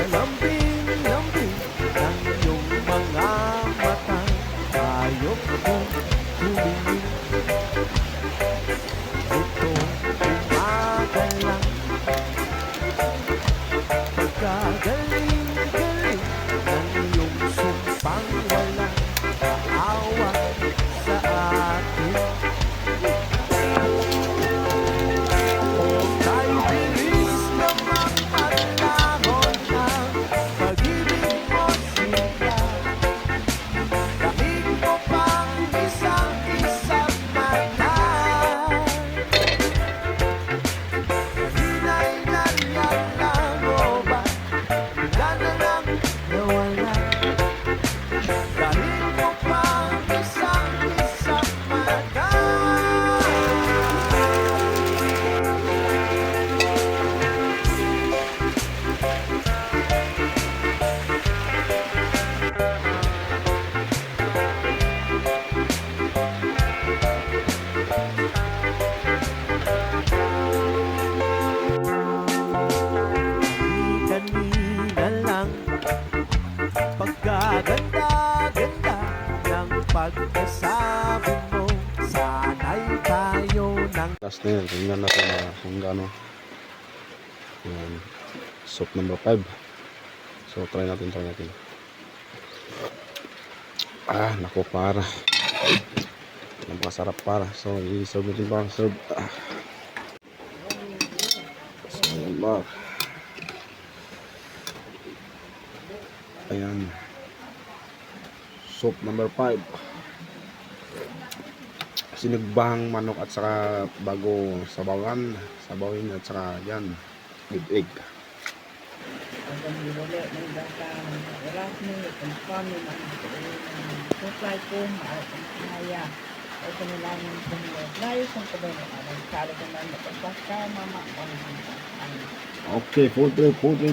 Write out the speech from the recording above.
Lambing-lambing ng iyong mga mata, ayok kong tumingin. Ito umaga lang, pagkagaling-galing ng iyong sumpang walang kaawa sa akin. Kay bilis naman maglahon ng pag-ibig mo sila. Daig mo pang isang mata. Kanina'y nalala mo ba? Bigla na lang nawala. Daig mo pang isang mata. Kanina lang pagkaganda-ganda ng pagkasabi mo, sana'y tayo ng Last na yun, tingnan natin kung gaano. Yan, soup number 5. So try natin. Naku para napakasarap para. So i-serve natin para serve. So yan ba, ayan, soup number 5, sinigbang manok at saka bago sabawin at saka yan with egg. Okay, food trip. Okay.